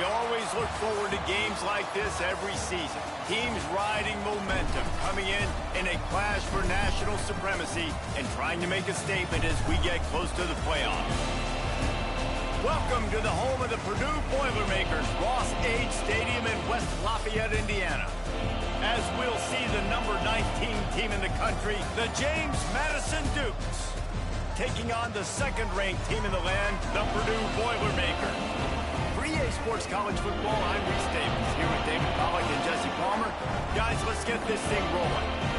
always look forward to games like this every season. Teams riding momentum, coming in a clash for national supremacy and trying to make a statement as we get close to the playoffs. Welcome to the home of the Purdue Boilermakers, Ross Age Stadium in West Lafayette, Indiana. As we'll see the number 19 team in the country, the James Madison Dukes, taking on the second-ranked team in the land, the Purdue Boilermakers. For EA Sports College Football, I'm Reese Davis, here with David Pollack and Jesse Palmer. Guys, let's get this thing rolling.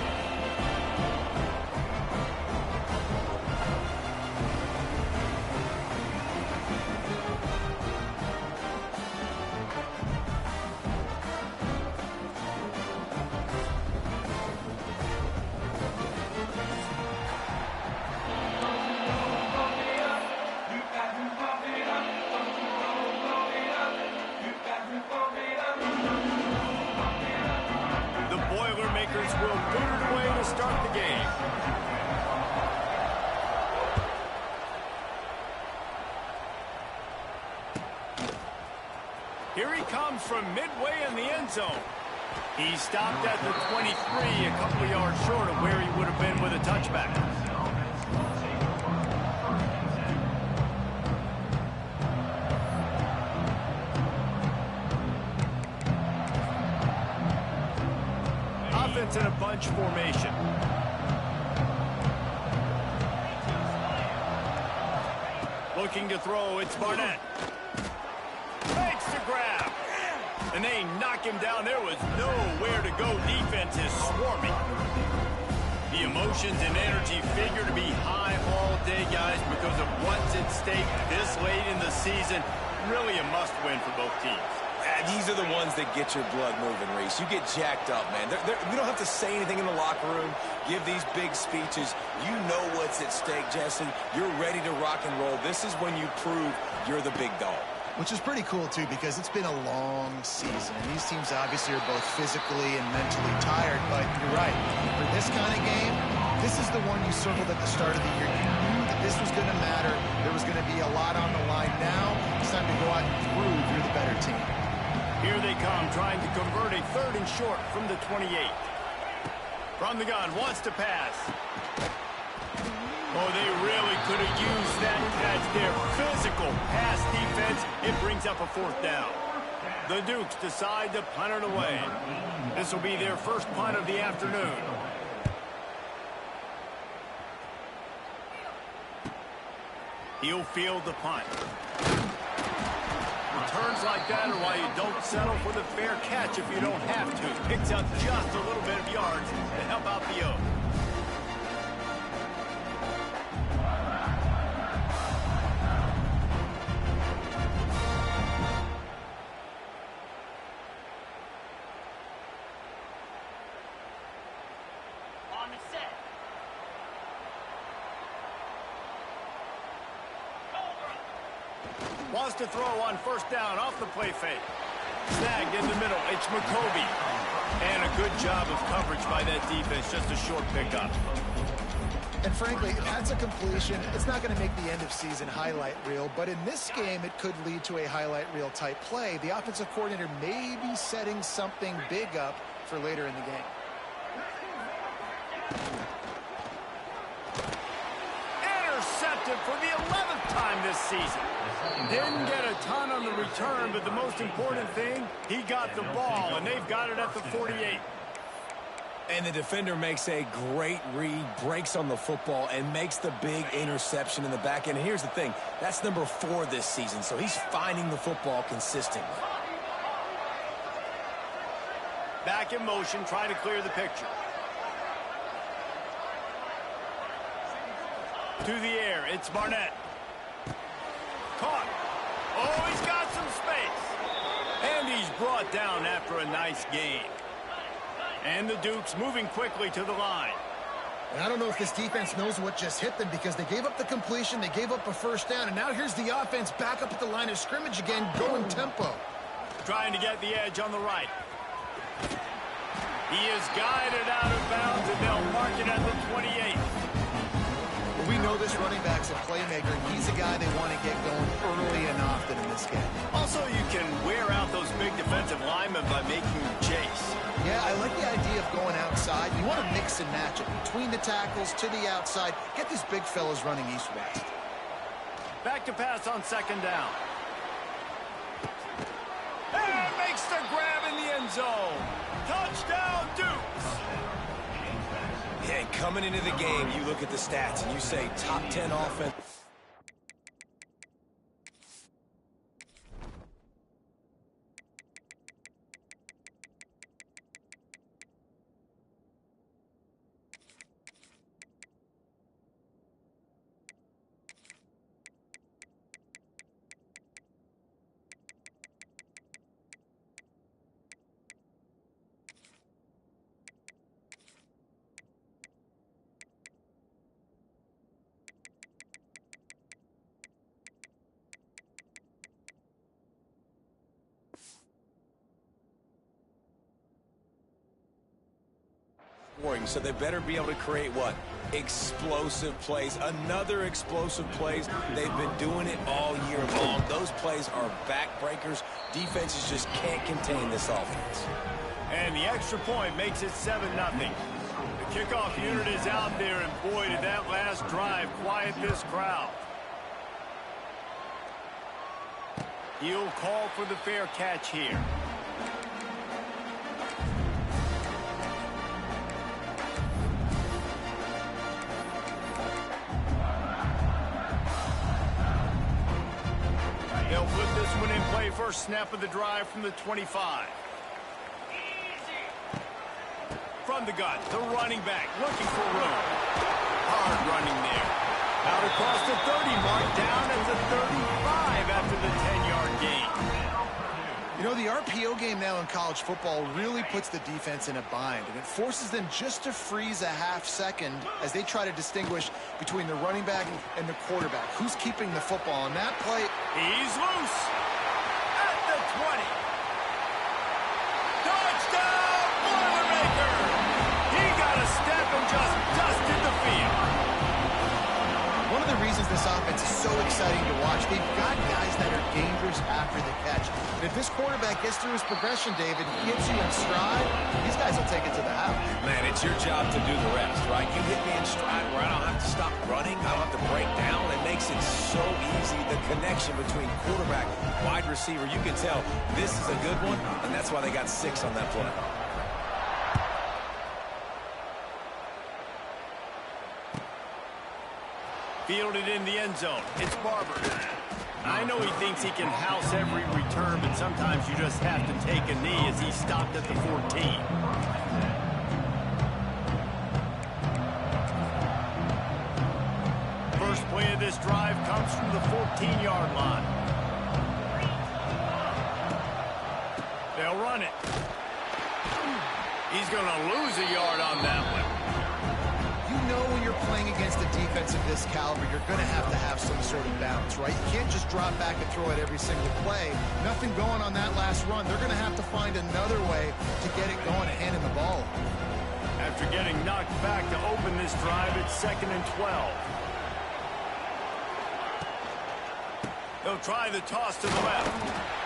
Will boot it away to start the game. Here he comes from midway in the end zone. He stopped at the 23, a couple of yards short of where he would have been with a touchback. Offense in a bunch formation. Looking to throw, it's Barnett. Makes the grab. And they knock him down. There was nowhere to go. Defense is swarming. The emotions and energy figure to be high all day, guys, because of what's at stake this late in the season. Really a must-win for both teams. These are the ones that get your blood moving, Reese. You get jacked up, man. We don't have to say anything in the locker room, give these big speeches. You know what's at stake, Jesse. You're ready to rock and roll. This is when you prove you're the big dog. Which is pretty cool, too, because it's been a long season. And these teams obviously are both physically and mentally tired, but you're right. For this kind of game, this is the one you circled at the start of the year. You knew that this was going to matter. There was going to be a lot on the line. Now it's time to go out and prove you're the better team. Here they come, trying to convert a third and short from the 28. From the gun, wants to pass. Oh, they really could have used that catch there. Physical pass defense. It brings up a fourth down. The Dukes decide to punt it away. This will be their first punt of the afternoon. He'll field the punt. Returns like that are why you don't settle for the fair catch if you don't have to. Picks up just a little bit of yards to help out the O. On the set. Wants to throw on first down off the play fake. Snagged in the middle. It's McCoby. And a good job of coverage by that defense. Just a short pickup. And frankly, if that's a completion, it's not going to make the end of season highlight reel. But in this game, it could lead to a highlight reel type play. The offensive coordinator may be setting something big up for later in the game. Intercepted for the 11th time this season. Didn't get a ton on the return, but the most important thing, he got the ball, and they've got it at the 48. And the defender makes a great read, breaks on the football, and makes the big interception in the back end. And here's the thing, that's number 4 this season, so he's finding the football consistently. Back in motion, trying to clear the picture. To the air, it's Barnett. Caught. Oh, he's got some space. And he's brought down after a nice gain. And the Dukes moving quickly to the line. And I don't know if this defense knows what just hit them because they gave up the completion, they gave up a first down, and now here's the offense back up at the line of scrimmage again, going tempo. Trying to get the edge on the right. He is guided out of bounds, and they'll mark it at the 28. We know this running back's a playmaker, and he's a guy they want to get going early and often in this game. Also, you can wear out those big defensive linemen by making them chase. Yeah, I like the idea of going outside. You want to mix and match it between the tackles to the outside. Get these big fellas running east-west. Back to pass on second down. And makes the grab in the end zone. Touchdown, Dukes. Yeah, and coming into the game, you look at the stats and you say top 10 offense. So they better be able to create what? Explosive plays. Another explosive plays. They've been doing it all year long. Those plays are backbreakers. Defenses just can't contain this offense. And the extra point makes it 7-0. The kickoff unit is out there, and boy, did that last drive quiet this crowd. He'll call for the fair catch here. They'll put this one in play first snap of the drive from the 25. From the gun, the running back looking for room. Hard running there. Out across the 30 mark, down at the 35 after the 10-yard gain. You know, the RPO game now in college football really puts the defense in a bind, and it forces them just to freeze a half second as they try to distinguish between the running back and the quarterback. Who's keeping the football on that play? He's loose at the 20. Touchdown, Boilermaker! He got a step and just dusted the field. One of the reasons this offense is so exciting to watch, they've got guys that are dangerous after the catch. And if this quarterback gets through his progression, David, gets you in stride, these guys will take it to the house. Man, it's your job to do the rest, right? You hit me in stride where I don't have to stop running. I don't have to break down. It makes it so easy. The connection between quarterback, wide receiver, you can tell this is a good one, and that's why they got 6 on that play. Fielded in the end zone. It's Barber. I know he thinks he can house every return, but sometimes you just have to take a knee as he stopped at the 14. First play of this drive comes from the 14-yard line. They'll run it. He's going to lose a yard on that one. You know when you're playing against a defense of this caliber, you're going to have some sort of balance, right? You can't just drop back and throw it every single play. Nothing going on that last run. They're going to have to find another way to get it going and hand in the ball. After getting knocked back to open this drive, it's 2nd and 12. They'll try the toss to the left.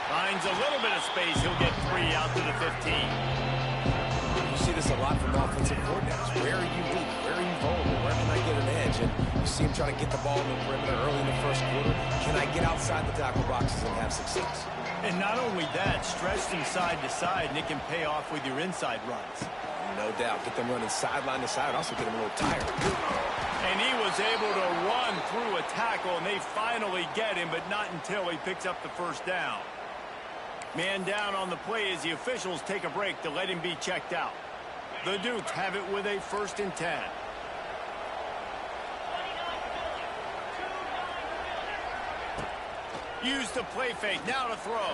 Finds a little bit of space. He'll get 3 out to the 15. You see this a lot from offensive coordinators. Where are you weak? Where are you vulnerable? Where can I get an edge? And you see him trying to get the ball in the perimeter early in the first quarter. Can I get outside the tackle boxes and have success? And not only that, stretch them side to side, and it can pay off with your inside runs. No doubt. Get them running sideline to side. Also get them a little tired. And he was able to run through a tackle, and they finally get him, but not until he picks up the first down. Man down on the play as the officials take a break to let him be checked out. The Dukes have it with a 1st and 10. Use the play fake. Now to throw.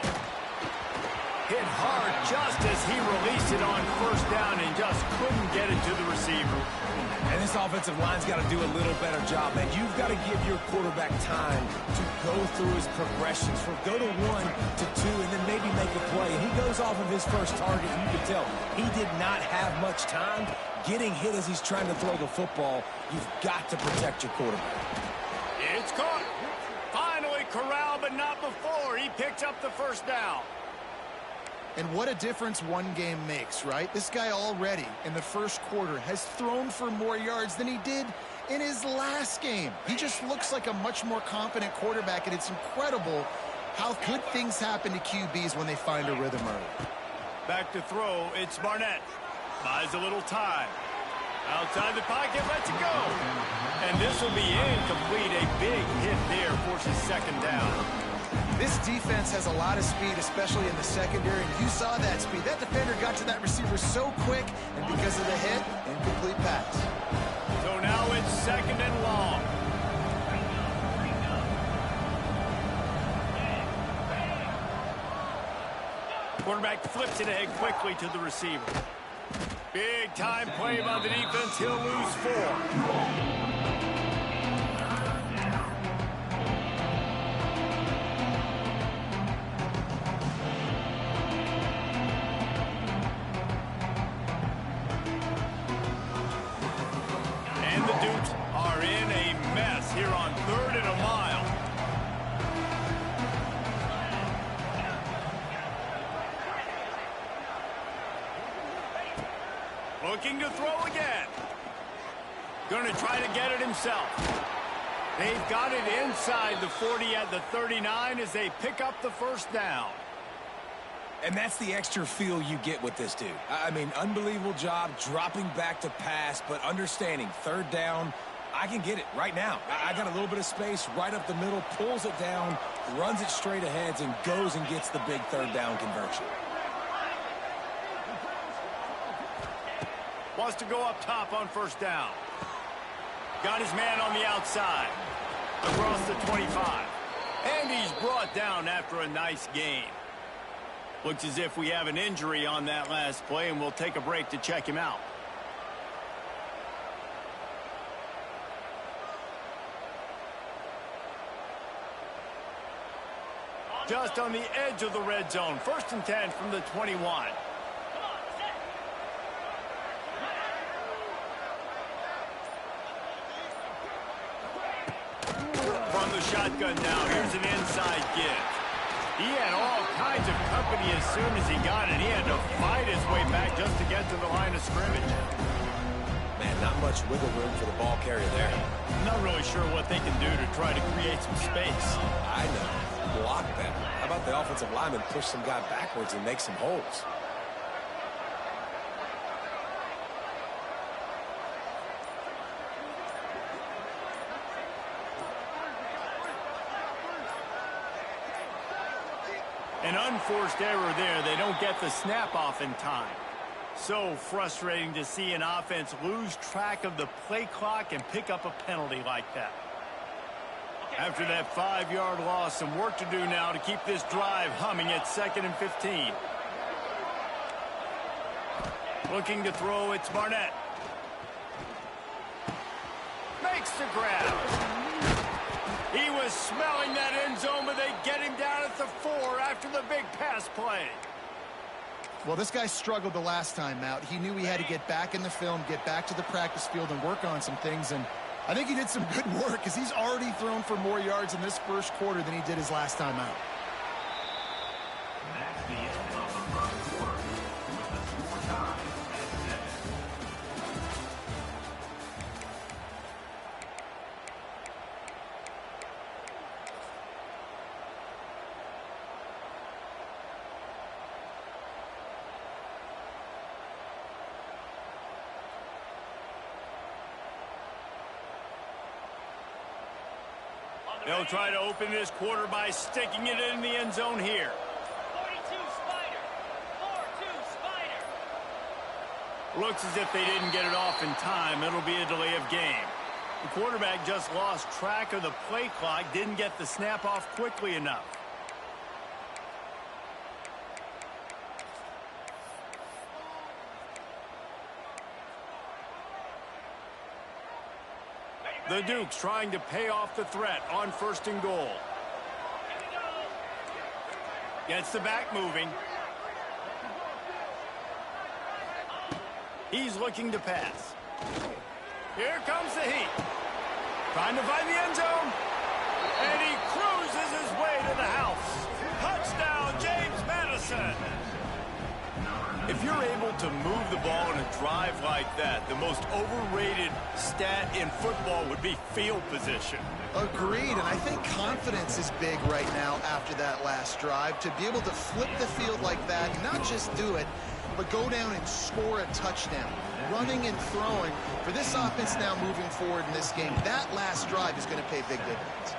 Hit hard just as he released it on first down and just couldn't get it to the receiver. And this offensive line's got to do a little better job, man. You've got to give your quarterback time to go through his progressions, from go to 1 to 2, and then maybe make a play. And he goes off of his first target, and you can tell he did not have much time getting hit as he's trying to throw the football. You've got to protect your quarterback. It's caught. Finally corralled, but not before. He picks up the first down. And what a difference one game makes, right? This guy already in the first quarter has thrown for more yards than he did in his last game. He just looks like a much more confident quarterback, and it's incredible how good things happen to QBs when they find a rhythm early. Back to throw, it's Barnett. Buys a little time. Outside the pocket, lets it go. And this will be incomplete. A big hit there forces second down. This defense has a lot of speed, especially in the secondary, and you saw that speed. That defender got to that receiver so quick, and because of the hit, incomplete pass. So now it's second and long. Quarterback flips it ahead quickly to the receiver. Big time play by the defense. He'll lose 4. Here on 3rd and a mile. Looking to throw again. Going to try to get it himself. They've got it inside the 40 at the 39 as they pick up the first down. And that's the extra feel you get with this dude. I mean, unbelievable job dropping back to pass, but understanding 3rd down, I can get it right now. I got a little bit of space right up the middle, pulls it down, runs it straight ahead, and goes and gets the big 3rd down conversion. Wants to go up top on first down. Got his man on the outside. Across the 25. And he's brought down after a nice gain. Looks as if we have an injury on that last play, and we'll take a break to check him out. Just on the edge of the red zone. 1st and 10 from the 21. From the shotgun now, here's an inside give. He had all kinds of company as soon as he got it. He had to fight his way back just to get to the line of scrimmage. Man, not much wiggle room for the ball carrier there. I'm not really sure what they can do to try to create some space. I know. Block better. How about the offensive lineman push some guy backwards and make some holes? An unforced error there. They don't get the snap off in time. So frustrating to see an offense lose track of the play clock and pick up a penalty like that. After that 5-yard loss, some work to do now to keep this drive humming at 2nd and 15. Looking to throw, it's Barnett. Makes the grab. He was smelling that end zone, but they get him down at the 4 after the big pass play. Well, this guy struggled the last time out. He knew he had to get back in the film, get back to the practice field, and work on some things, and I think he did some good work because he's already thrown for more yards in this first quarter than he did his last time out. They'll try to open this quarter by sticking it in the end zone here. 42 Spider. 4-2 Spider. Looks as if they didn't get it off in time. It'll be a delay of game. The quarterback just lost track of the play clock, didn't get the snap off quickly enough. The Dukes trying to pay off the threat on 1st and goal. Gets the back moving. He's looking to pass. Here comes the heat. Trying to find the end zone. And he cruises his way to the house. Touchdown, James Madison. If you're able to move the ball in a drive like that, the most overrated stat in football would be field position. Agreed, and I think confidence is big right now after that last drive. To be able to flip the field like that, not just do it, but go down and score a touchdown. Running and throwing. For this offense now moving forward in this game, that last drive is going to pay big dividends.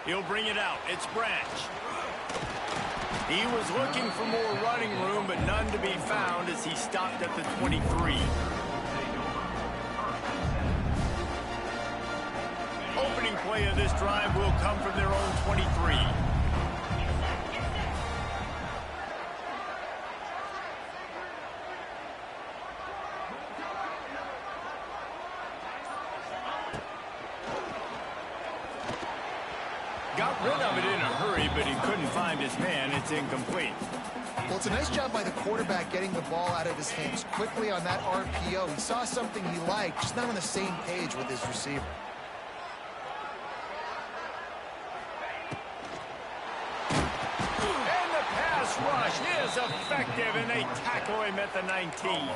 He'll bring it out. It's Branch. He was looking for more running room, but none to be found as he stopped at the 23. Opening play of this drive will come from their own 23. Got rid of it in a hurry, but he couldn't find his man. It's incomplete. Well, it's a nice job by the quarterback getting the ball out of his hands quickly on that RPO. He saw something he liked, just not on the same page with his receiver. And the pass rush is effective, and they tackle him at the 19.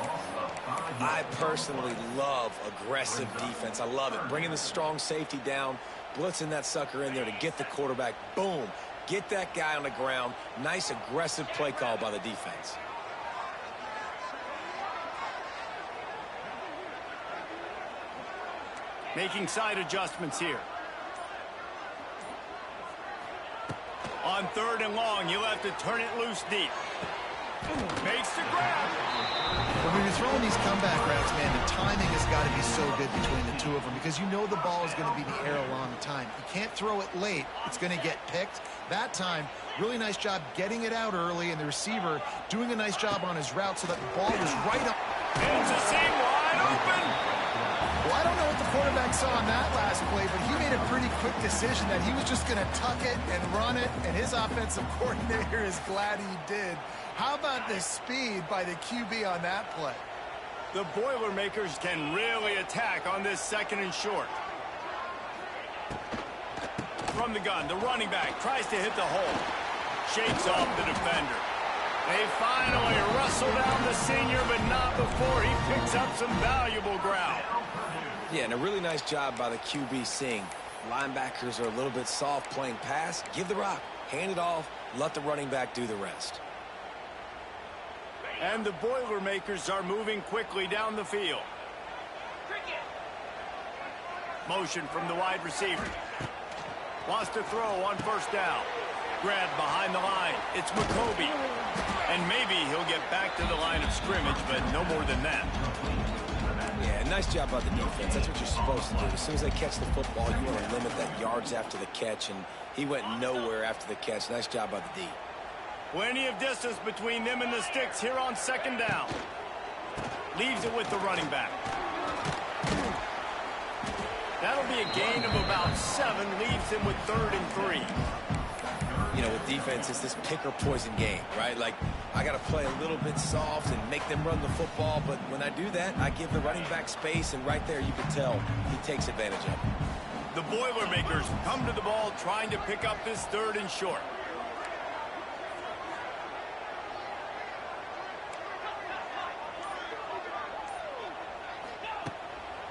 I personally love aggressive defense. I love it. Bringing the strong safety down, blitzing that sucker in there to get the quarterback. Boom. Get that guy on the ground. Nice aggressive play call by the defense. Making side adjustments here. On 3rd and long, you'll have to turn it loose deep. Makes the grab. When you're throwing these comeback routes, man, the timing has got to be so good between the two of them because you know the ball is going to be in the air a long time. You can't throw it late. It's going to get picked. That time, really nice job getting it out early, and the receiver doing a nice job on his route so that the ball was right up. It's a seam wide open. Well, I don't know what the quarterback saw on that last play, but he made a pretty quick decision that he was just going to tuck it and run it, and his offensive coordinator is glad he did. How about the speed by the QB on that play? The Boilermakers can really attack on this 2nd and short. From the gun, the running back tries to hit the hole. Shakes off the defender. They finally wrestle down the senior, but not before he picks up some valuable ground. Yeah, and a really nice job by the QB seeing. Linebackers are a little bit soft playing pass. Give the rock. Hand it off. Let the running back do the rest. And the Boilermakers are moving quickly down the field. Motion from the wide receiver. Wants to throw on 1st down. Grabbed behind the line. It's McCoby. And maybe he'll get back to the line of scrimmage, but no more than that. Yeah, nice job by the defense. That's what you're supposed to do. As soon as they catch the football, you want to limit that yards after the catch, and he went nowhere after the catch. Nice job by the D. Plenty of distance between them and the sticks here on 2nd down. Leaves it with the running back. That'll be a gain of about 7. Leaves him with 3rd and 3. You know, with defense, it's this pick or poison game, right? Like, I got to play a little bit soft and make them run the football, but when I do that, I give the running back space, and right there you can tell he takes advantage of it. The Boilermakers come to the ball trying to pick up this 3rd and short.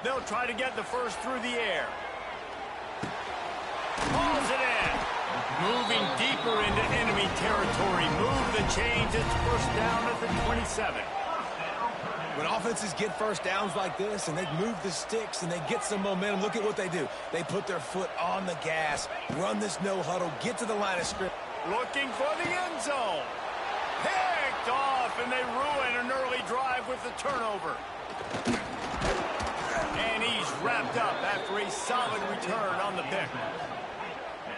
They'll try to get the first through the air. Hauls it in. Moving deeper into enemy territory. Move the chains. It's 1st down at the 27. When offenses get 1st downs like this and they move the sticks and they get some momentum, look at what they do. They put their foot on the gas, run this no huddle, get to the line of scrimmage. Looking for the end zone. Picked off, and they ruin an early drive with the turnover. And he's wrapped up after a solid return on the pick.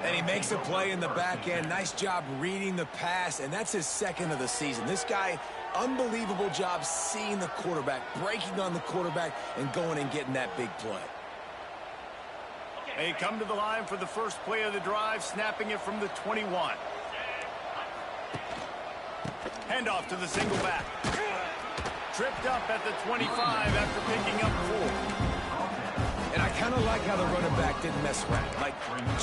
And he makes a play in the back end. Nice job reading the pass, and that's his second of the season. This guy, unbelievable job seeing the quarterback, breaking on the quarterback, and going and getting that big play. They come to the line for the first play of the drive, snapping it from the 21. Handoff to the single back. Tripped up at the 25 after picking up 4. And I kind of like how the running back didn't mess around. Like,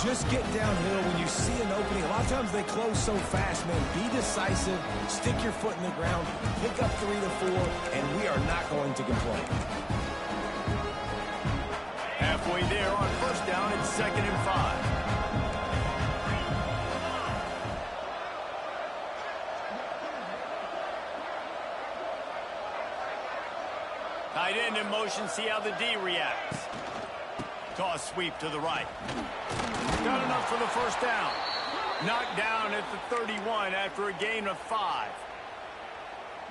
just get downhill when you see an opening. A lot of times they close so fast, man. Be decisive, stick your foot in the ground, pick up 3 to 4, and we are not going to complain. Halfway there on first down, it's 2nd and 5. Tight end in motion, see how the D reacts. Toss sweep to the right. Got enough for the first down. Knocked down at the 31 after a gain of 5.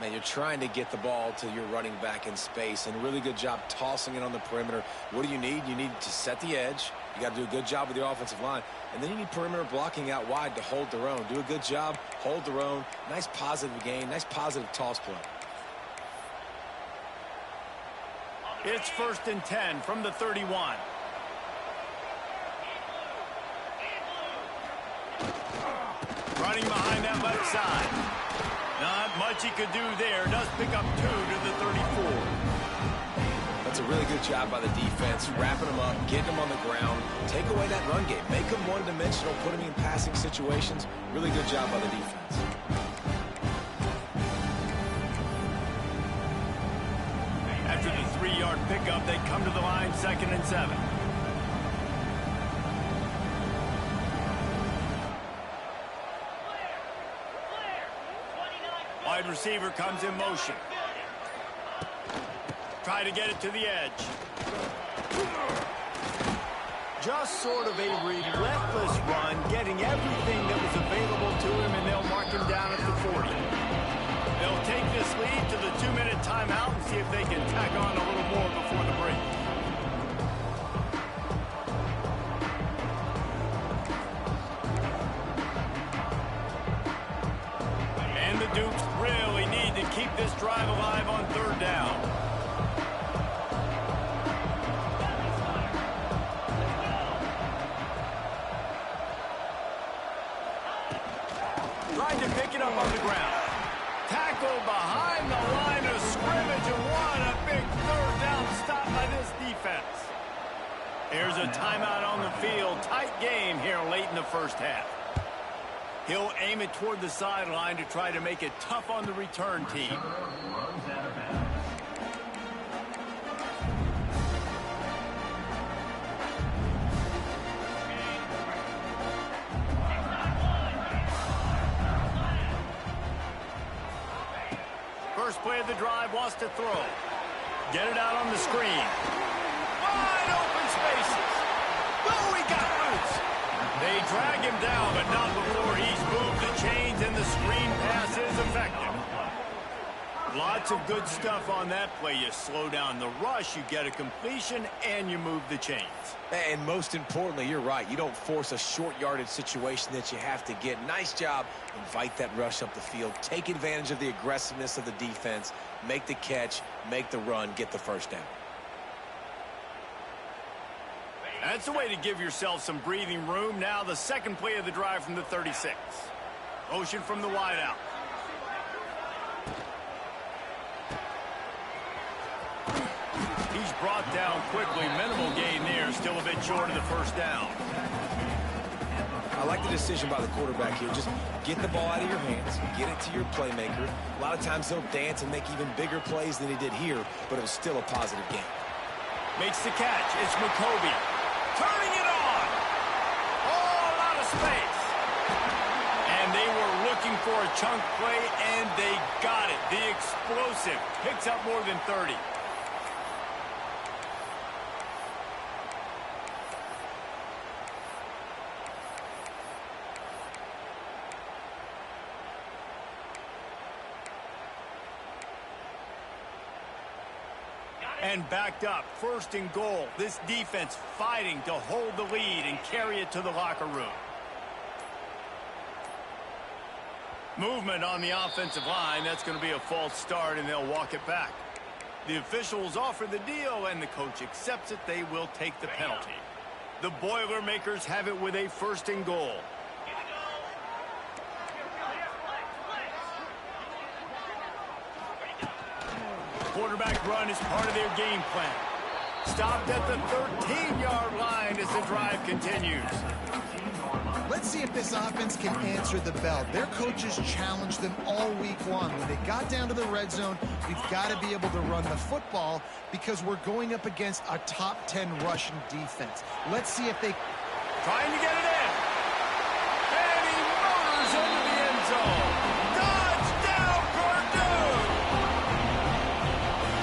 Man, you're trying to get the ball to your running back in space, and a really good job tossing it on the perimeter. What do you need? You need to set the edge. You got to do a good job with your offensive line. And then you need perimeter blocking out wide to hold their own. Do a good job, hold their own. Nice positive gain, nice positive toss play. It's 1st and 10 from the 31. Running behind that left side. Not much he could do there. Does pick up 2 to the 34. That's a really good job by the defense, wrapping them up, getting them on the ground, take away that run game, make them one-dimensional, put them in passing situations. Really good job by the defense. After the 3-yard pickup, they come to the line 2nd and 7. Wide receiver comes in motion. Try to get it to the edge. Just sort of a relentless run, getting everything that was available to him, and they'll mark him down at the 40. They'll take this lead to the 2-minute timeout and see if they can tack on a little more before the break. And the Dukes really need to keep this drive alive on 3rd down. Tried to pick it up on the ground. Tackle behind the line of scrimmage, and what a big 3rd down stop by this defense. Here's a timeout on the field. Tight game here late in the first half. He'll aim it toward the sideline to try to make it tough on the return team. First play of the drive, wants to throw. Get it out on the screen. Wide open spaces. Oh, he got loose. They drag him down, but not before he's moved the chains, and the screen pass is effective. Lots of good stuff on that play. You slow down the rush, you get a completion, and you move the chains. And most importantly, you're right. You don't force a short yardage situation that you have to get. Nice job. Invite that rush up the field. Take advantage of the aggressiveness of the defense. Make the catch, make the run, get the first down. That's the way to give yourself some breathing room. Now the second play of the drive from the 36. Motion from the wideout. He's brought down quickly. Minimal gain there. Still a bit short of the first down. I like the decision by the quarterback here. Just get the ball out of your hands, get it to your playmaker. A lot of times they'll dance and make even bigger plays than he did here, but it was still a positive game. Makes the catch. It's McCovey. Turning it on. All out of space. And they were looking for a chunk play, and they got it. The explosive picks up more than 30. And backed up, 1st and goal. This defense fighting to hold the lead and carry it to the locker room. Movement on the offensive line. That's going to be a false start, and they'll walk it back. The officials offer the deal, and the coach accepts it. They will take the penalty. The Boilermakers have it with a 1st and goal. Quarterback run is part of their game plan. Stopped at the 13-yard line as the drive continues. Let's see if this offense can answer the bell. Their coaches challenged them all week long. When they got down to the red zone, we've got to be able to run the football because we're going up against a top 10 rushing defense. Let's see if they... Trying to get it in. And he motors into the end zone. Touchdown, Purdue!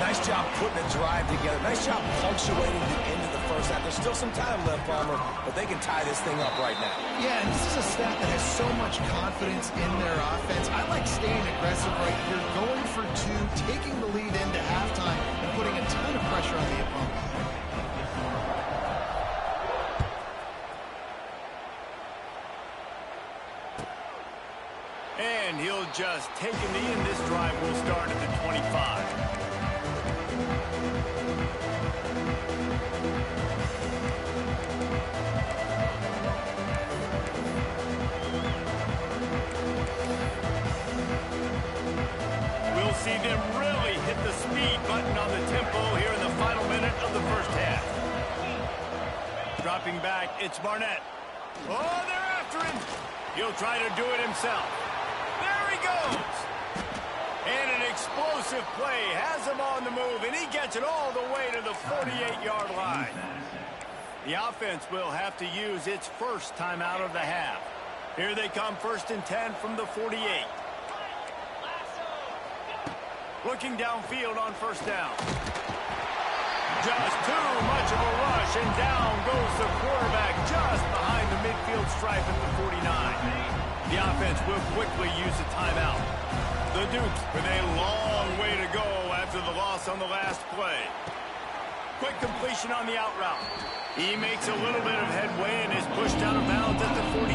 Nice job putting a drive together. Nice job punctuating the end of the first half. There's still some time left, Palmer, but they can tie this thing up right now. Yeah, and this is a staff that has so much confidence in their offense. I like staying aggressive right here, going for 2, taking the lead into halftime, and putting a ton of pressure on the opponent. And he'll just take a knee, and this drive will start at the 25. See them really hit the speed button on the tempo here in the final minute of the first half. Dropping back, it's Barnett. Oh, they're after him. He'll try to do it himself. There he goes. And an explosive play has him on the move, and he gets it all the way to the 48-yard line. The offense will have to use its first timeout of the half. Here they come, 1st and 10 from the 48. Looking downfield on 1st down. Just too much of a rush, and down goes the quarterback just behind the midfield stripe at the 49. The offense will quickly use a timeout. The Dukes with a long way to go after the loss on the last play. Quick completion on the out route. He makes a little bit of headway and is pushed out of bounds at the 43.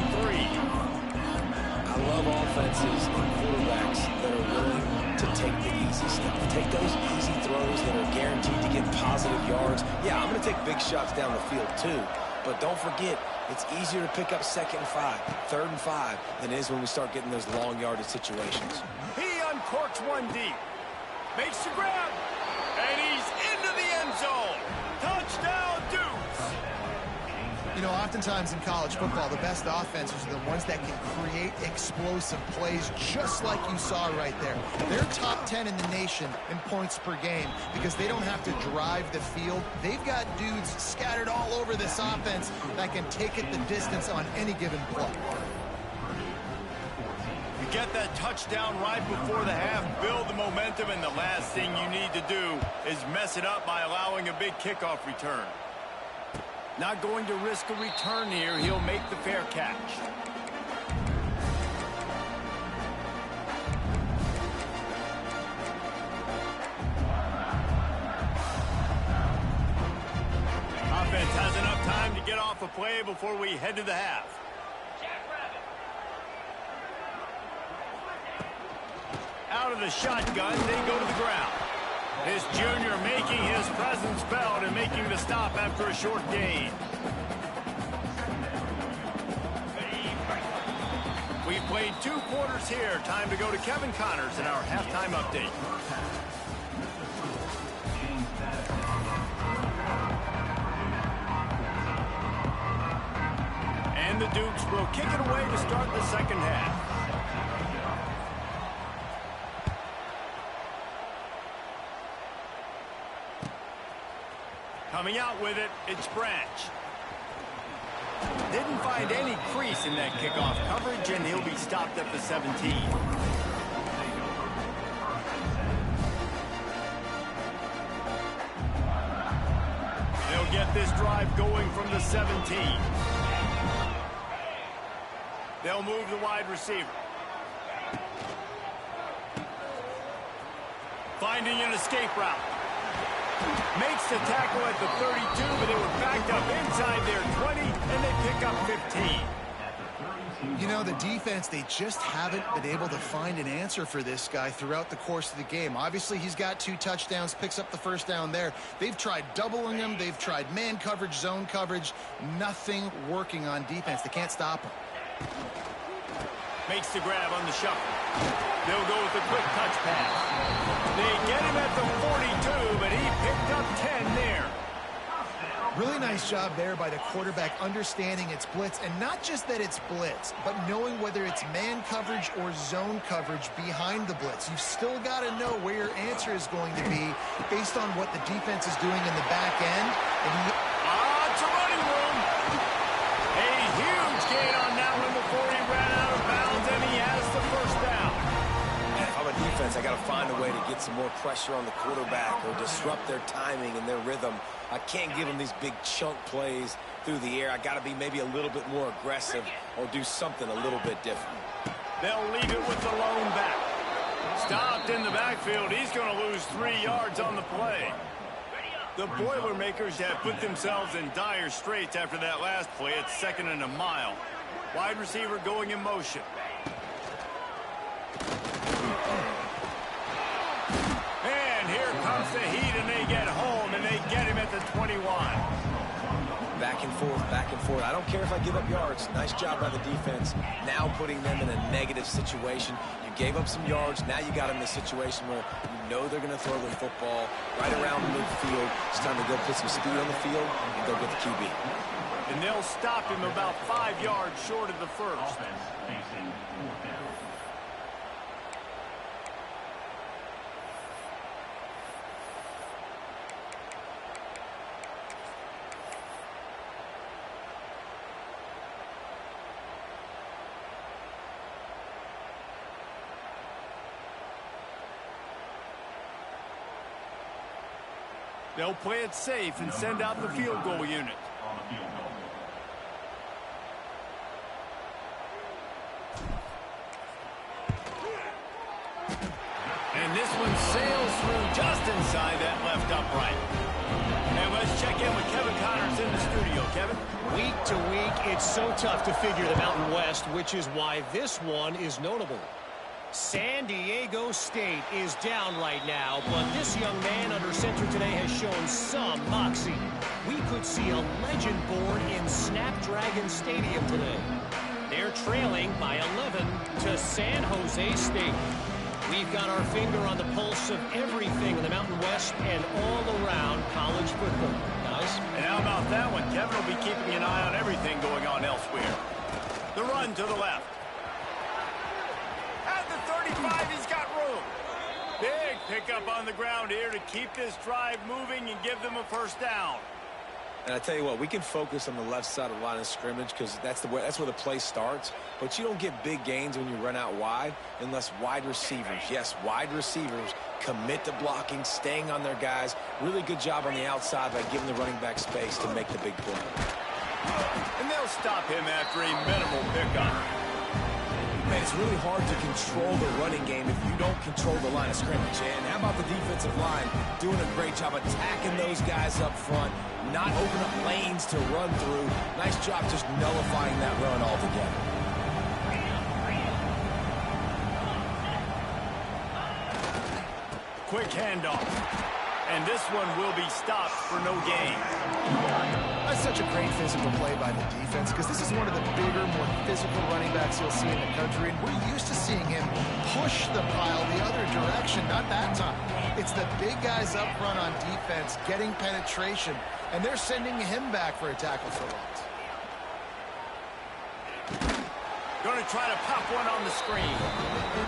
I love offenses and quarterbacks that are willing to take the easy stuff. Take those easy throws that are guaranteed to get positive yards. Yeah, I'm going to take big shots down the field too. But don't forget, it's easier to pick up 2nd and 5, 3rd and 5 than it is when we start getting those long yardage situations. He uncorks one deep. Makes the grab. And he's into the end zone. Touchdown, Dukes. You know, oftentimes in college football, the best offenses are the ones that can create explosive plays just like you saw right there. They're top 10 in the nation in points per game because they don't have to drive the field. They've got dudes scattered all over this offense that can take it the distance on any given play. You get that touchdown right before the half, build the momentum, and the last thing you need to do is mess it up by allowing a big kickoff return. Not going to risk a return here. He'll make the fair catch. Offense has enough time to get off a play before we head to the half. Out of the shotgun, they go to the ground. This junior making his presence felt and making the stop after a short gain. We've played 2 quarters here. Time to go to Kevin Connors in our halftime update. And the Dukes will kick it away to start the second half. Coming out with it, it's Branch. Didn't find any crease in that kickoff coverage, and he'll be stopped at the 17. They'll get this drive going from the 17. They'll move the wide receiver. Finding an escape route. Makes the tackle at the 32, but they were backed up inside their 20, and they pick up 15. You know, the defense, they just haven't been able to find an answer for this guy throughout the course of the game. Obviously, he's got 2 touchdowns, picks up the first down there. They've tried doubling him. They've tried man coverage, zone coverage. Nothing working on defense. They can't stop him. Makes the grab on the shuffle. They'll go with a quick touch pass. They get him at the 42, but he picked up 10 there. Really nice job there by the quarterback understanding it's blitz, and not just that it's blitz, but knowing whether it's man coverage or zone coverage behind the blitz. You've still got to know where your answer is going to be based on what the defense is doing in the back end. And it's a running room. A huge gain on that one before he ran out of bounds, and he has the first down. And if I'm a defense, I got to find a way to get some more pressure on the quarterback or disrupt their timing and their rhythm. I can't give them these big chunk plays through the air. I got to be maybe a little bit more aggressive or do something a little bit different. They'll leave it with the lone back. Stopped in the backfield. He's going to lose 3 yards on the play. The Boilermakers have put themselves in dire straits after that last play. It's 2nd and a mile. Wide receiver going in motion. And here comes the heat, and they get home, and they get him at the 21. Back and forth, back and forth. I don't care if I give up yards. Nice job by the defense. Now putting them in a negative situation. You gave up some yards. Now you got them in a situation where you know they're going to throw the football right around midfield. It's time to go put some speed on the field and go get the QB. And they'll stop him about 5 yards short of the first. They'll play it safe and send out the field goal unit. And this one sails through just inside that left upright. And let's check in with Kevin Connors in the studio. Kevin? Week to week, it's so tough to figure the Mountain West, which is why this one is notable. San Diego State is down right now, but this young man under center today has shown some moxie. We could see a legend born in Snapdragon Stadium today. They're trailing by 11 to San Jose State. We've got our finger on the pulse of everything in the Mountain West and all around college football. Guys? And how about that one? Kevin will be keeping an eye on everything going on elsewhere. The run to the left. At the 35, he's got room. Big pickup on the ground here to keep this drive moving and give them a first down. And I tell you what, we can focus on the left side of the line of scrimmage because that's where the play starts. But you don't get big gains when you run out wide unless wide receivers, yes, wide receivers commit to blocking, staying on their guys. Really good job on the outside by giving the running back space to make the big play. And they'll stop him after a minimal pickup. Man, it's really hard to control the running game if you don't control the line of scrimmage. And how about the defensive line doing a great job attacking those guys up front, not open up lanes to run through. Nice job just nullifying that run altogether. Quick handoff. And this one will be stopped for no gain. That's such a great physical play by the defense because this is one of the bigger, more physical running backs you'll see in the country, and we're used to seeing him push the pile the other direction. Not that time. It's the big guys up front on defense getting penetration, and they're sending him back for a tackle for loss. Going to try to pop one on the screen.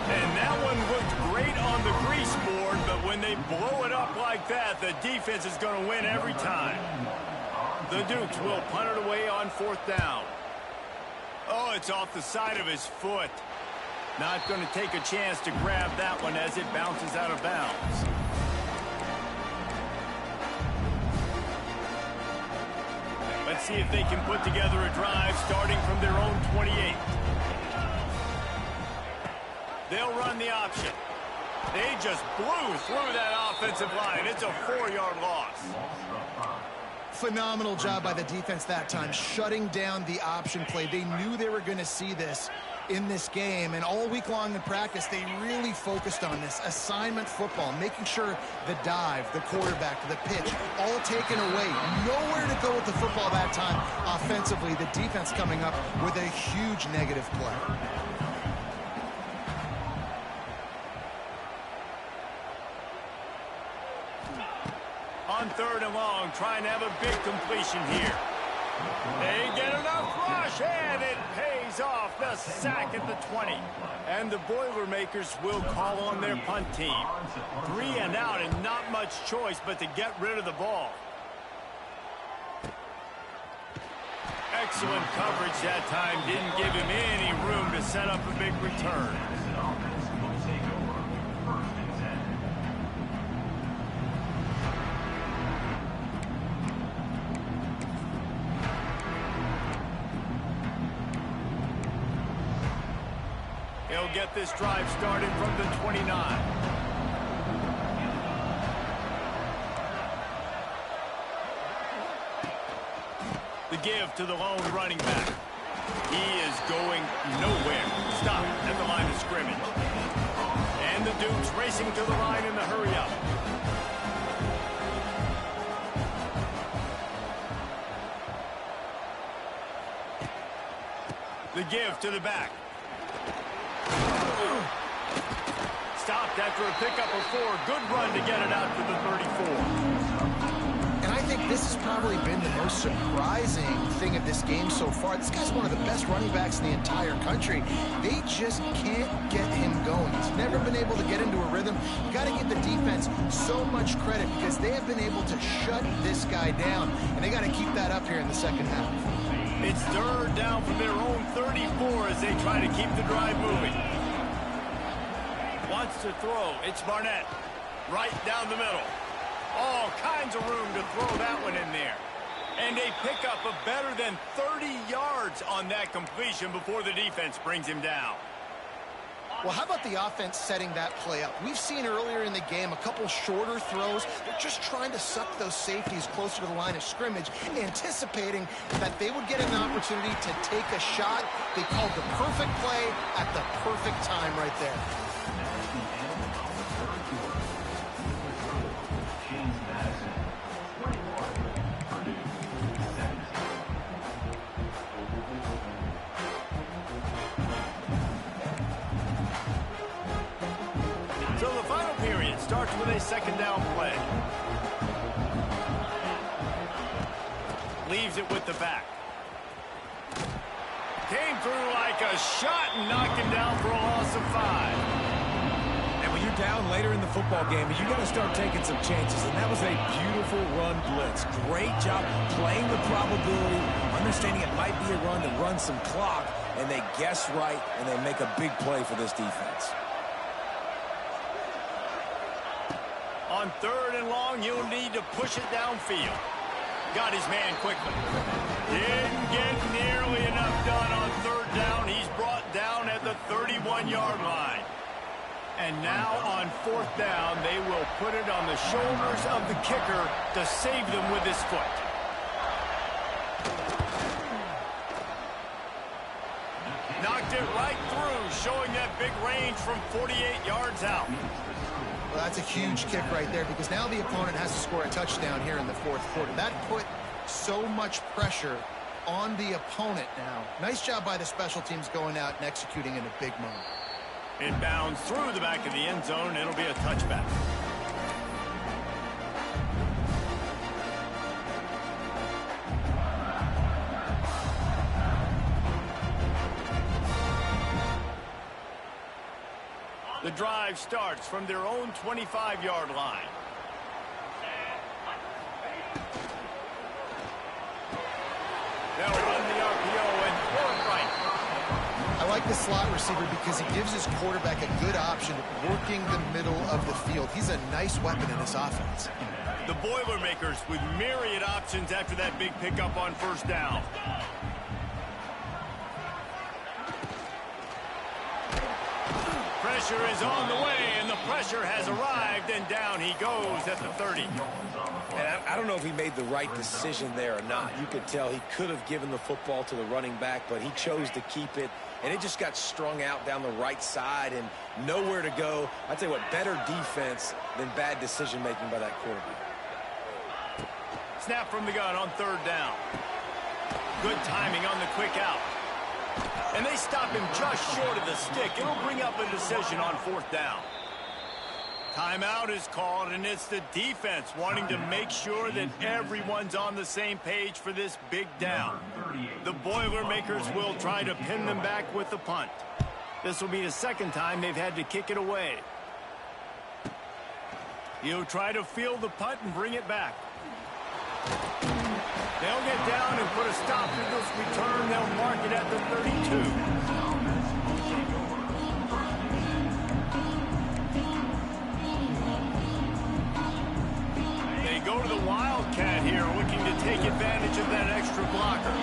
And that one looked great on the grease board, but when they blow it up like that, the defense is going to win every time. The Dukes will punt it away on 4th down. Oh, it's off the side of his foot. Not going to take a chance to grab that one as it bounces out of bounds. Let's see if they can put together a drive starting from their own 28. They'll run the option. They just blew through that offensive line. It's a 4-yard loss. Phenomenal job by the defense that time, shutting down the option play. They knew they were going to see this in this game, and all week long in practice, they really focused on this assignment football, making sure the dive, the quarterback, the pitch, all taken away. Nowhere to go with the football that time offensively. The defense coming up with a huge negative play. On 3rd and long, trying to have a big completion here. They get enough rush, and it pays off. The sack at the 20. And the Boilermakers will call on their punt team. 3 and out, and not much choice but to get rid of the ball. Excellent coverage that time. Didn't give him any room to set up a big return. He'll get this drive started from the 29. The give to the lone running back. He is going nowhere. Stop at the line of scrimmage. And the Dukes racing to the line in the hurry-up. The give to the back. Stopped after a pickup of 4. Good run to get it out to the 34. And I think this has probably been the most surprising thing of this game so far. This guy's one of the best running backs in the entire country. They just can't get him going. He's never been able to get into a rhythm. You got to give the defense so much credit because they have been able to shut this guy down, and they got to keep that up here in the second half. It's 3rd down from their own 34 as they try to keep the drive moving. Wants to throw. It's Barnett. Right down the middle. All kinds of room to throw that one in there. And they pick up a better than 30 yards on that completion before the defense brings him down. Well, how about the offense setting that play up? We've seen earlier in the game a couple shorter throws. They're just trying to suck those safeties closer to the line of scrimmage, anticipating that they would get an opportunity to take a shot. They called the perfect play at the perfect time right there. So the final period starts with a 2nd down play. Leaves it with the back. Came through like a shot and knocked him down for a loss of 5. And when you're down later in the football game, you got to start taking some chances. And that was a beautiful run blitz. Great job playing the probability, understanding it might be a run to run some clock, and they guess right, and they make a big play for this defense. On 3rd and long, you'll need to push it downfield. Got his man quickly. Didn't get nearly enough done on 3rd down. He's brought down at the 31-yard line. And now on 4th down, they will put it on the shoulders of the kicker to save them with his foot. Knocked it right through, showing that big range from 48 yards out. Well, that's a huge kick right there because now the opponent has to score a touchdown here in the 4th quarter. That put so much pressure on the opponent now. Nice job by the special teams going out and executing in a big moment. It bounds through the back of the end zone. It'll be a touchback. The drive starts from their own 25-yard line. They'll run the RPO and throw it right. I like the slot receiver because he gives his quarterback a good option working the middle of the field. He's a nice weapon in this offense. The Boilermakers with myriad options after that big pickup on 1st down. Pressure is on the way, and the pressure has arrived, and down he goes at the 30. And I don't know if he made the right decision there or not. You could tell he could have given the football to the running back, but he chose to keep it, and it just got strung out down the right side and nowhere to go. I'd say what, better defense than bad decision-making by that quarterback. Snap from the gun on 3rd down. Good timing on the quick out. And they stop him just short of the stick. It'll bring up a decision on 4th down. Timeout is called, and it's the defense wanting to make sure that everyone's on the same page for this big down. The Boilermakers will try to pin them back with the punt. This will be the 2nd time they've had to kick it away. He'll try to field the punt and bring it back. They'll get down and put a stop to this return. They'll mark it at the 32. They go to the Wildcat here, looking to take advantage of that extra blocker.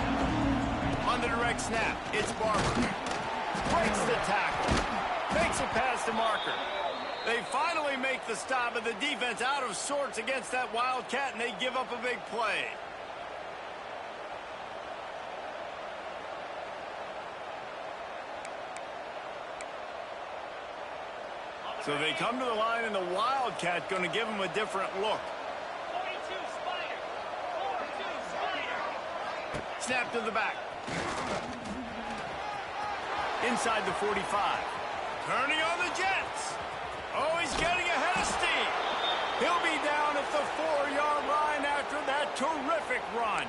On the direct snap, it's Barber. Breaks the tackle. Makes it past the marker. They finally make the stop, and the defense out of sorts against that Wildcat, and they give up a big play. So they come to the line, and the Wildcat going to give them a different look. 42 Spider. 4-2 Spider. Snap to the back. Inside the 45. Turning on the Jets. Oh, he's getting ahead of steam. He'll be down at the 4-yard line after that terrific run.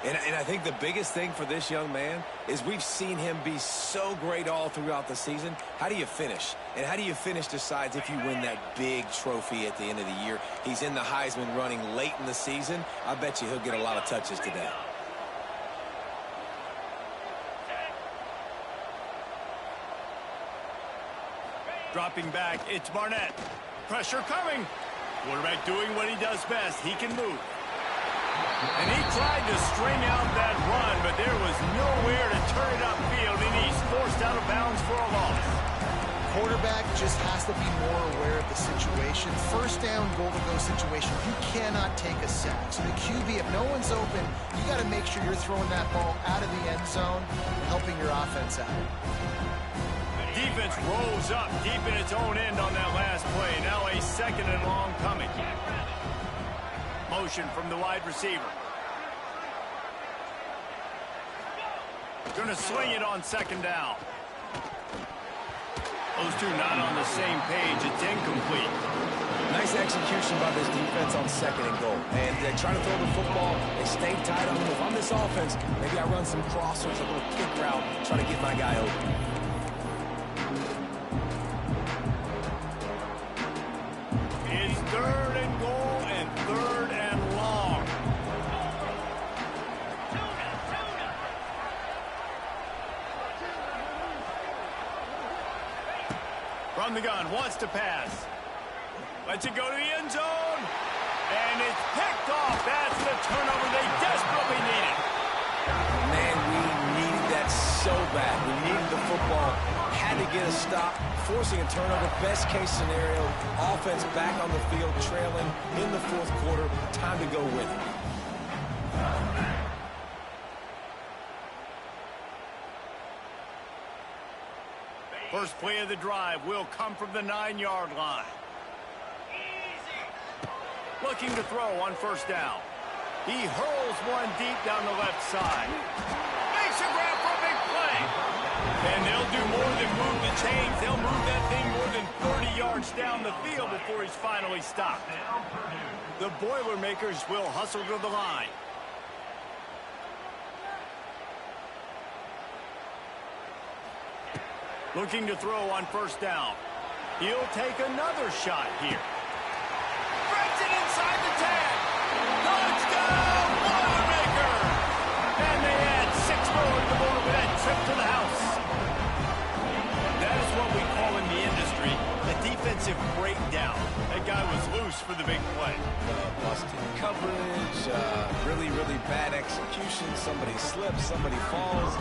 And I think the biggest thing for this young man is we've seen him be so great all throughout the season. How do you finish? And how do you finish decides if you win that big trophy at the end of the year. He's in the Heisman running late in the season. I bet you he'll get a lot of touches today. Dropping back, it's Barnett. Pressure coming. Quarterback doing what he does best. He can move. And he tried to string out that run, but there was nowhere to turn it upfield, and he's forced out of bounds for a loss. Quarterback just has to be more aware of the situation. 1st down, goal-to-go situation. You cannot take a sack. So the QB, if no one's open, you got to make sure you're throwing that ball out of the end zone and helping your offense out. Defense rolls up deep in its own end on that last play. Now a 2nd and long coming. Motion from the wide receiver. Going to swing it on 2nd down. Those two not on the same page. It's incomplete. Nice execution by this defense on 2nd and goal. And they're trying to throw the football. They stay tight on him. If I'm this offense, maybe I run some crossers, a little kick route, try to get my guy open. It's 3rd and goal and 3rd and long. From the gun, wants to pass. Lets it go to the end zone. And it's picked off. That's the turnover they desperately needed. Man, we needed that so bad. We needed the football. Had to get a stop. Forcing a turnover. Best case scenario. Offense back on the field, trailing in the 4th quarter. Time to go win it. First play of the drive will come from the 9-yard line. Looking to throw on 1st down. He hurls one deep down the left side. Makes a grab for a big play. And they'll do more than move the chains. They'll move that thing more than 30 yards down the field before he's finally stopped. The Boilermakers will hustle to the line. Looking to throw on 1st down. He'll take another shot here. Breaks it inside the 10. Touchdown, Boilermaker! And they add 6 more to the board with that trip to the house. That is what we call in the industry a defensive breakdown. That guy was loose for the big play. Busted coverage, really, really bad execution. Somebody slips, somebody falls.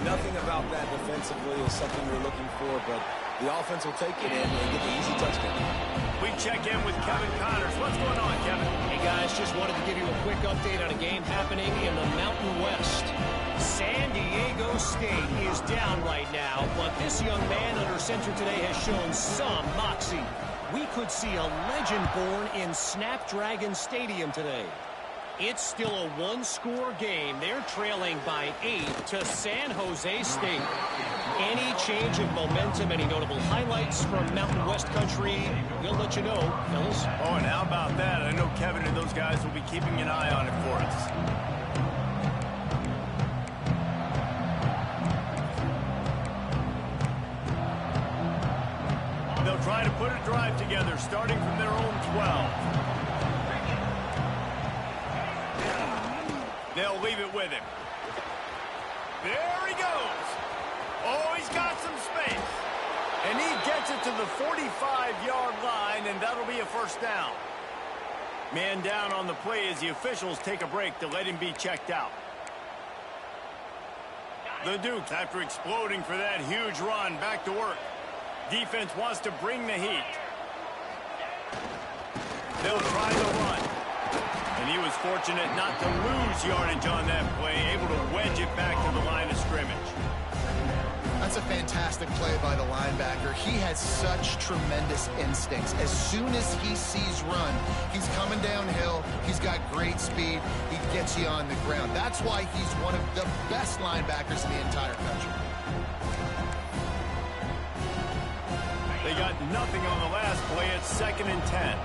Nothing about that defensively is something we're looking for, but The offense will take it and get the easy touchdown. We check in with Kevin Connors. What's going on, Kevin? Hey, guys, just wanted to give you a quick update on a game happening in the Mountain West. San Diego State is down right now, but this young man under center today has shown some moxie. We could see a legend born in Snapdragon Stadium today. It's still a one-score game. They're trailing by 8 to San Jose State. Any change of momentum, any notable highlights from Mountain West country, we'll let you know, fellas. Oh, and how about that? I know Kevin and those guys will be keeping an eye on it for us. They'll try to put a drive together, starting from their own 12. They'll leave it with him. There he goes. Oh, he's got some space. And he gets it to the 45-yard line, and that'll be a first down. Man down on the play as the officials take a break to let him be checked out. The Dukes, after exploding for that huge run, back to work. Defense wants to bring the heat. They'll try the run. And he was fortunate not to lose yardage on that play, able to wedge it back to the line of scrimmage. That's a fantastic play by the linebacker. He has such tremendous instincts. As soon as he sees run, he's coming downhill. He's got great speed. He gets you on the ground. That's why he's one of the best linebackers in the entire country. They got nothing on the last play. It's 2nd and 10.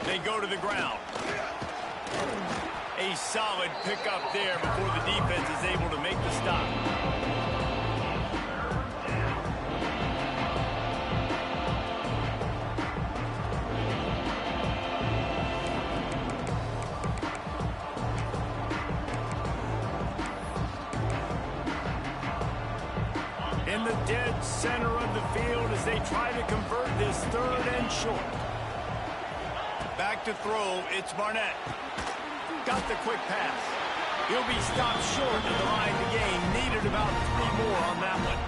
They go to the ground. A solid pickup there before the defense is able to make the stop. In the dead center of the field as they try to convert this 3rd and short. Back to throw, it's Barnett. Got the quick pass. He'll be stopped short of the line to gain. Needed about 3 more on that one.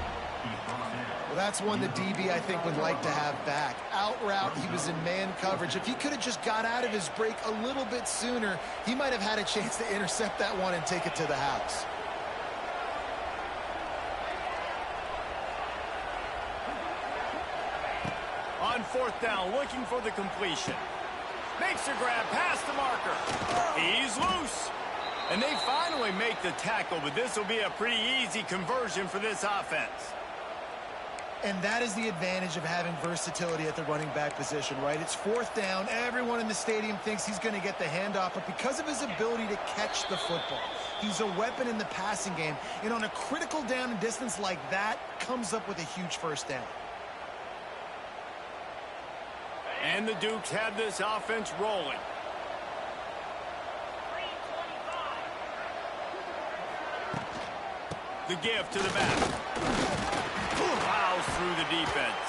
Well, that's one the DB, I think, would like to have back. Out route, he was in man coverage. If he could have just got out of his break a little bit sooner, he might have had a chance to intercept that one and take it to the house. On 4th down, looking for the completion. Makes a grab past the marker. He's loose. And they finally make the tackle, but this will be a pretty easy conversion for this offense. And that is the advantage of having versatility at the running back position, right? It's 4th down. Everyone in the stadium thinks he's going to get the handoff, but because of his ability to catch the football, he's a weapon in the passing game. And on a critical down and distance like that, comes up with a huge first down. And the Dukes have this offense rolling. The give to the back. Plows through the defense.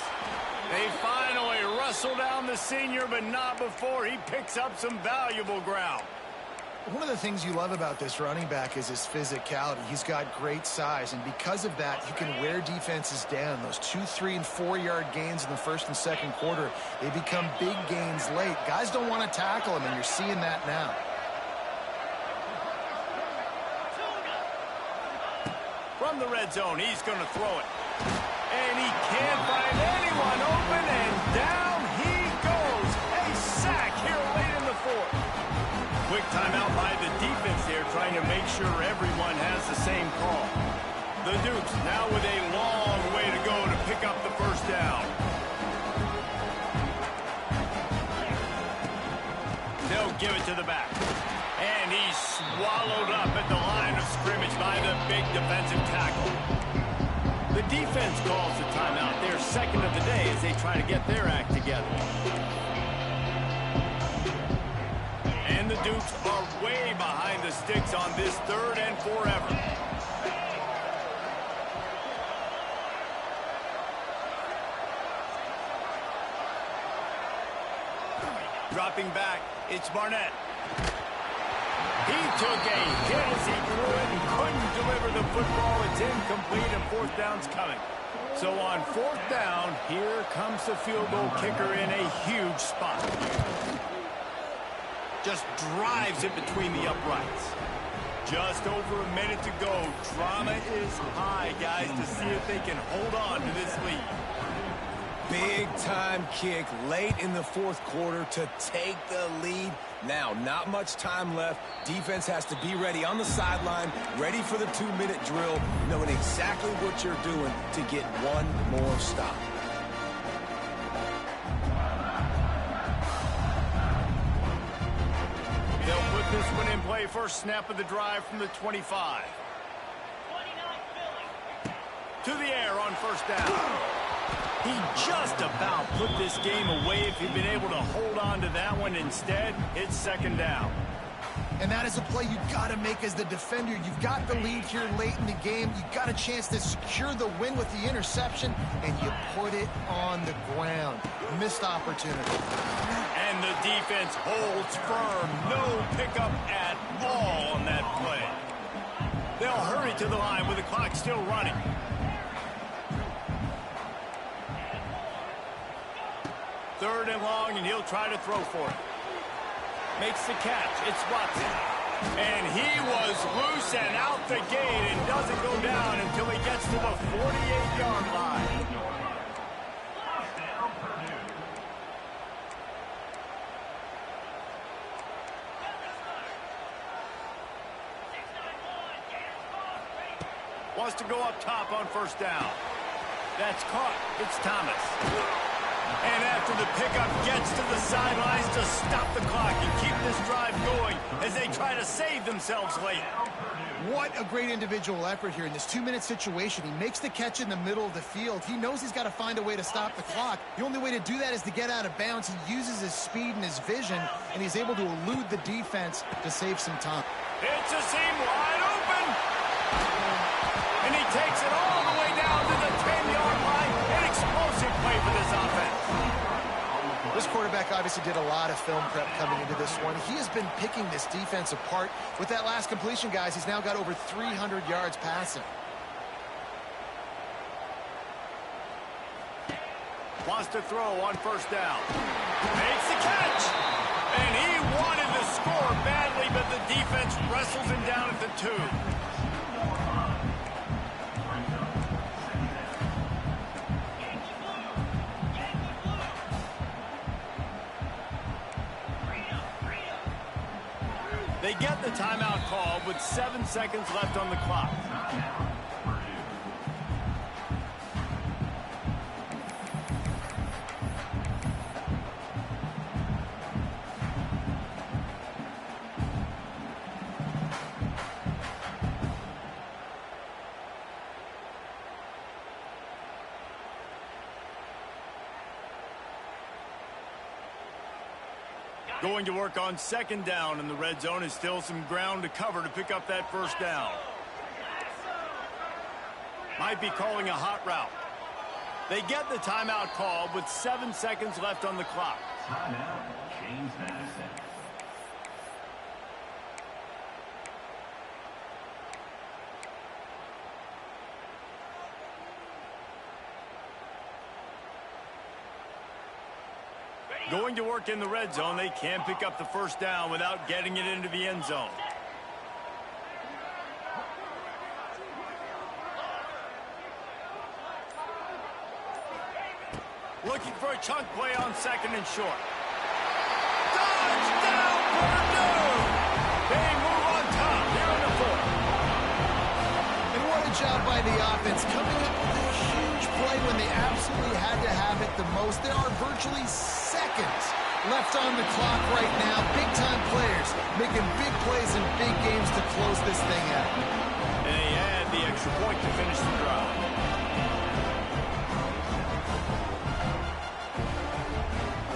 They finally wrestle down the senior, but not before he picks up some valuable ground. One of the things you love about this running back is his physicality. He's got great size, and because of that, he can wear defenses down. Those 2-, 3-, and 4-yard gains in the 1st and 2nd quarter, they become big gains late. Guys don't want to tackle him, and you're seeing that now. From the red zone, he's going to throw it. And he can't find anyone open, and down he goes. A sack here late in the 4th. Quick timeout by the defense there, trying to make sure everyone has the same call. The Dukes now with a long way to go to pick up the first down. They'll give it to the back. And he's swallowed up at the line of scrimmage by the big defensive tackle. The defense calls the timeout, their 2nd of the day, as they try to get their act together. And the Dukes are way behind the sticks on this 3rd and forever. Dropping back, it's Barnett. He took a hit as he threw it and couldn't deliver the football. It's incomplete and fourth down's coming. So on fourth down, here comes the field goal kicker in a huge spot. Just drives it between the uprights. Just over a minute to go. Drama is high, guys, to see if they can hold on to this lead. Big-time kick late in the fourth quarter to take the lead. Now, not much time left. Defense has to be ready on the sideline, ready for the 2-minute drill, knowing exactly what you're doing to get one more stop. They'll put this one in play. First snap of the drive from the 25. 29 To the air on first down. He just about put this game away if he'd been able to hold on to that one. Instead, it's second down. And that is a play you got to make as the defender. You've got the lead here late in the game. You got a chance to secure the win with the interception, and you put it on the ground. Missed opportunity. And the defense holds firm. No pickup at all on that play. They'll hurry to the line with the clock still running. Third and long, and he'll try to throw for it. Makes the catch. It's Watson. And he was loose and out the gate and doesn't go down until he gets to the 48-yard line. Wants to go up top on first down. That's caught. It's Thomas. And after the pickup, gets to the sidelines to stop the clock and keep this drive going as they try to save themselves late. What a great individual effort here in this 2-minute situation. He makes the catch in the middle of the field. He knows he's got to find a way to stop the clock. The only way to do that is to get out of bounds. He uses his speed and his vision, and he's able to elude the defense to save some time. It's a seam wide open. And he takes it all the way down to the 10-yard line. An explosive play for this offense. This quarterback obviously did a lot of film prep coming into this one. He has been picking this defense apart. With that last completion, guys, he's now got over 300 yards passing. Wants to throw on first down. Makes the catch. And he wanted to score badly, but the defense wrestles him down at the 2. They get the timeout called with 7 seconds left on the clock. Going to work on second down, and the red zone is still some ground to cover to pick up that first down. Might be calling a hot route. They get the timeout called with 7 seconds left on the clock. Timeout, James Madison. Going to work in the red zone. They can pick up the first down without getting it into the end zone. Looking for a chunk play on second and short. Touchdown, Purdue! They move on top here in the fourth. And what a job by the offense, coming up with a huge play when they absolutely had to have it the most. There are virtually seconds left on the clock right now. Big-time players making big plays in big games to close this thing out. And they add the extra point to finish the drive.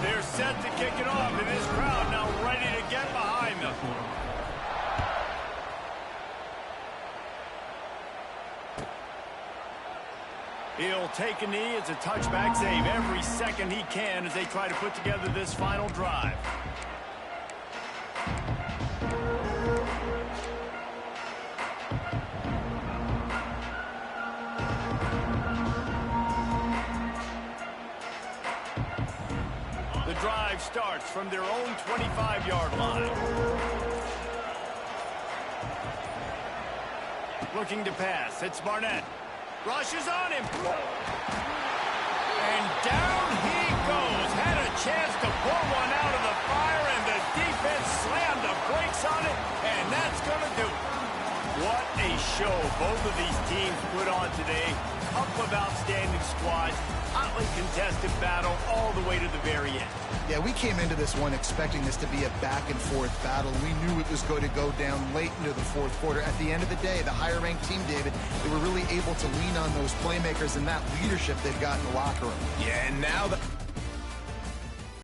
They're set to kick it off, and this crowd now ready to get behind them. He'll take a knee. It's a touchback save every second he can as they try to put together this final drive. drive starts from their own 25-yard line. Looking to pass. It's Barnett. Rushes on him. And down he goes. Had a chance to pull one out of the fire, and the defense slammed the brakes on it, and that's going to do it. What a show both of these teams put on today. Couple of outstanding squads. Hotly contested battle all the way to the very end. Yeah, we came into this one expecting this to be a back-and-forth battle. We knew it was going to go down late into the fourth quarter. At the end of the day, the higher-ranked team, David, they were really able to lean on those playmakers and that leadership they've got in the locker room. Yeah, and now the